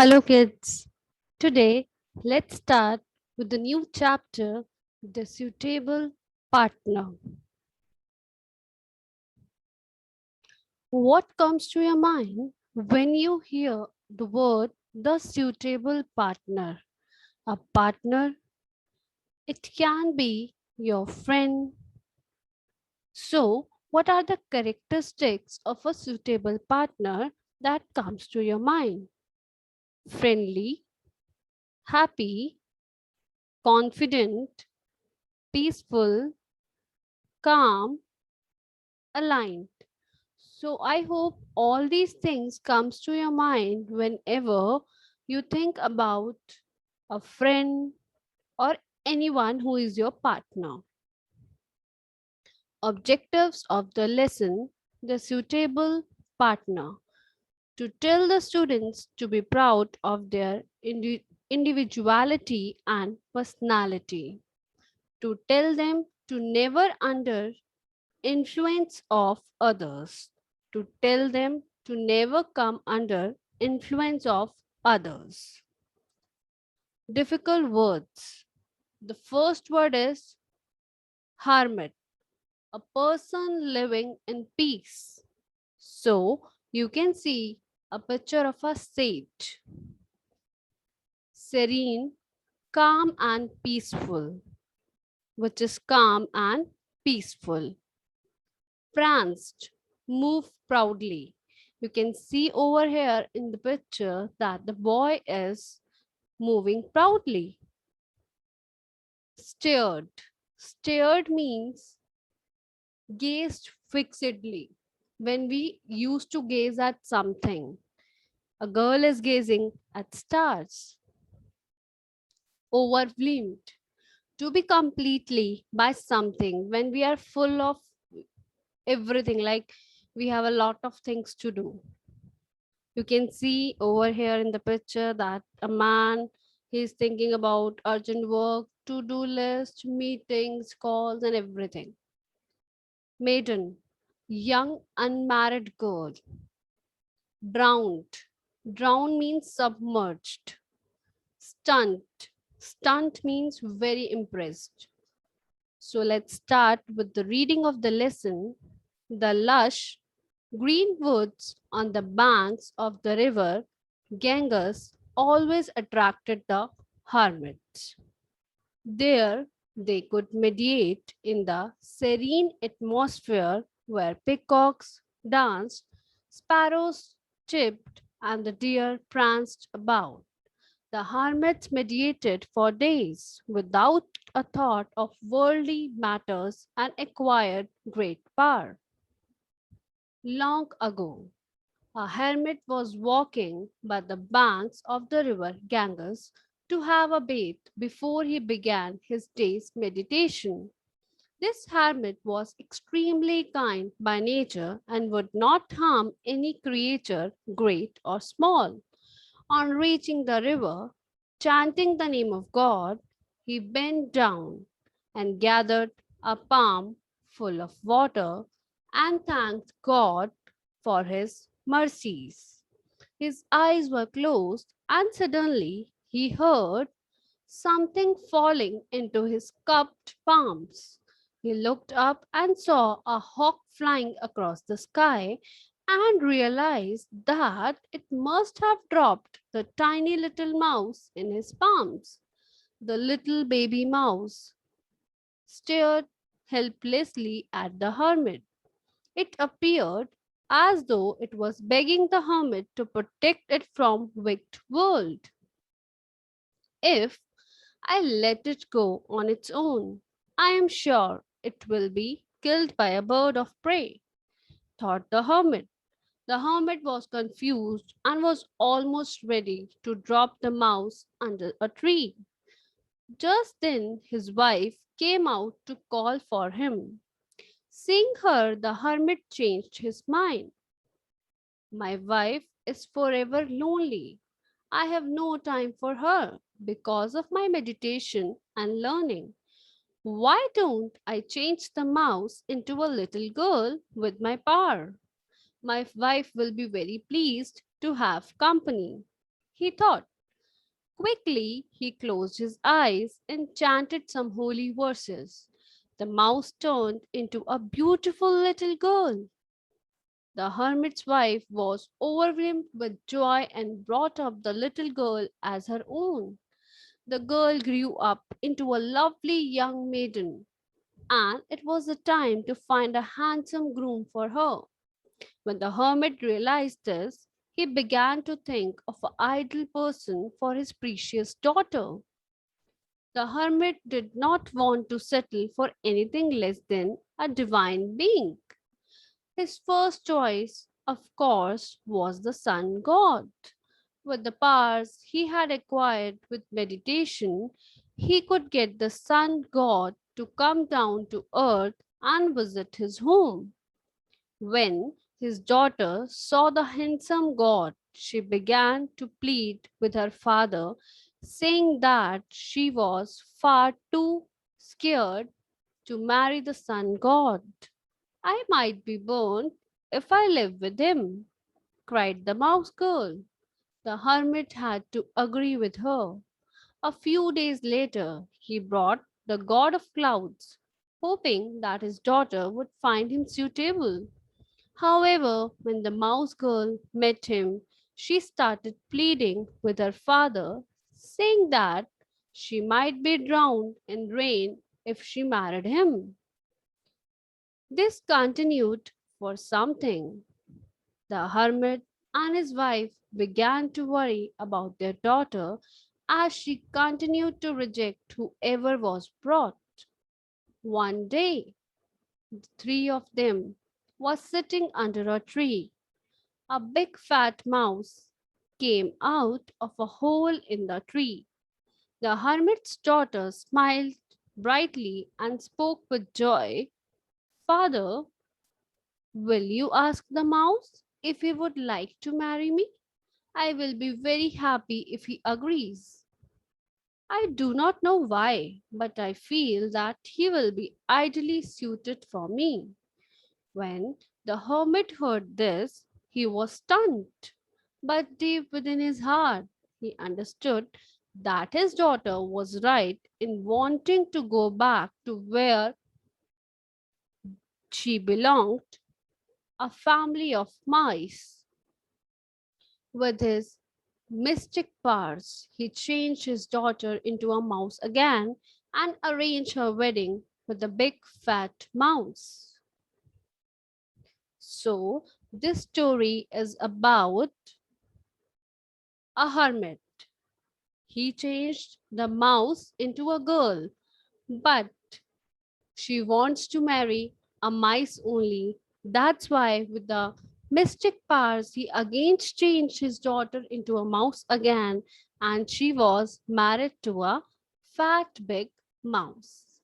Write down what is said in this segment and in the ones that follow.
Hello, kids. Today, let's start with the new chapter, The Suitable Partner. What comes to your mind when you hear the word the suitable partner? A partner, it can be your friend. So, what are the characteristics of a suitable partner that comes to your mind? Friendly, happy, confident, peaceful, calm, aligned. So I hope all these things comes to your mind whenever you think about a friend or anyone who is your partner. Objectives of the lesson: the suitable partner, to tell the students to be proud of their individuality and personality, to tell them to never under influence of others, to tell them to never come under influence of others. Difficult words. The first word is hermit, a person living in peace. So you can see a picture of a sage, serene, calm and peaceful, which is calm and peaceful. Pranced, move proudly. You can see over here in the picture that the boy is moving proudly. Stared. Stared means gazed fixedly. When we used to gaze at something, a girl is gazing at stars. Overwhelmed. To be completely by something when we are full of everything, like we have a lot of things to do. You can see over here in the picture that a man, he's thinking about urgent work, to-do list, meetings, calls and everything. Maiden, young unmarried girl. Drowned. Drown means submerged. Stunt. Stunt means very impressed. So let's start with the reading of the lesson. The lush green woods on the banks of the river Ganges always attracted the hermits. There they could meditate in the serene atmosphere where peacocks danced, sparrows chirped, and the deer pranced about. The hermits meditated for days without a thought of worldly matters and acquired great power. Long ago, a hermit was walking by the banks of the river Ganges to have a bath before he began his day's meditation. This hermit was extremely kind by nature and would not harm any creature, great or small. On reaching the river, chanting the name of God, he bent down and gathered a palm full of water and thanked God for his mercies. His eyes were closed, and suddenly he heard something falling into his cupped palms. He looked up and saw a hawk flying across the sky and realized that it must have dropped the tiny little mouse in his palms. The little baby mouse stared helplessly at the hermit. It appeared as though it was begging the hermit to protect it from wicked world. If I let it go on its own, I am sure it will be killed by a bird of prey, thought the hermit. The hermit was confused and was almost ready to drop the mouse under a tree. Just then his wife came out to call for him. Seeing her, the hermit changed his mind. My wife is forever lonely. I have no time for her because of my meditation and learning. Why don't I change the mouse into a little girl with my power? My wife will be very pleased to have company. he thought. Quickly, he closed his eyes and chanted some holy verses. The mouse turned into a beautiful little girl. The hermit's wife was overwhelmed with joy and brought up the little girl as her own. The girl grew up into a lovely young maiden, and it was the time to find a handsome groom for her. When the hermit realized this, he began to think of an ideal person for his precious daughter. The hermit did not want to settle for anything less than a divine being. His first choice, of course, was the sun god. With the powers he had acquired with meditation, he could get the sun god to come down to earth and visit his home. When his daughter saw the handsome god, she began to plead with her father, saying that she was far too scared to marry the sun god. I might be burned if I live with him, cried the mouse girl. The hermit had to agree with her. A few days later, he brought the god of clouds, hoping that his daughter would find him suitable. However, when the mouse girl met him, she started pleading with her father, saying that she might be drowned in rain if she married him. This continued for something. The hermit and his wife began to worry about their daughter as she continued to reject whoever was brought. One day, the three of them was sitting under a tree. A big fat mouse came out of a hole in the tree. The hermit's daughter smiled brightly and spoke with joy. Father, will you ask the mouse if he would like to marry me? I will be very happy if he agrees. I do not know why, but I feel that he will be ideally suited for me. When the hermit heard this, he was stunned. But deep within his heart, he understood that his daughter was right in wanting to go back to where she belonged, a family of mice. With his mystic powers, he changed his daughter into a mouse again and arranged her wedding with a big fat mouse. So, this story is about a hermit. He changed the mouse into a girl, but she wants to marry a mice only. That's why, with the mystic powers, he again changed his daughter into a mouse again, and she was married to a fat big mouse.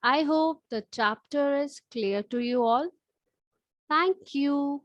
I hope the chapter is clear to you all. Thank you.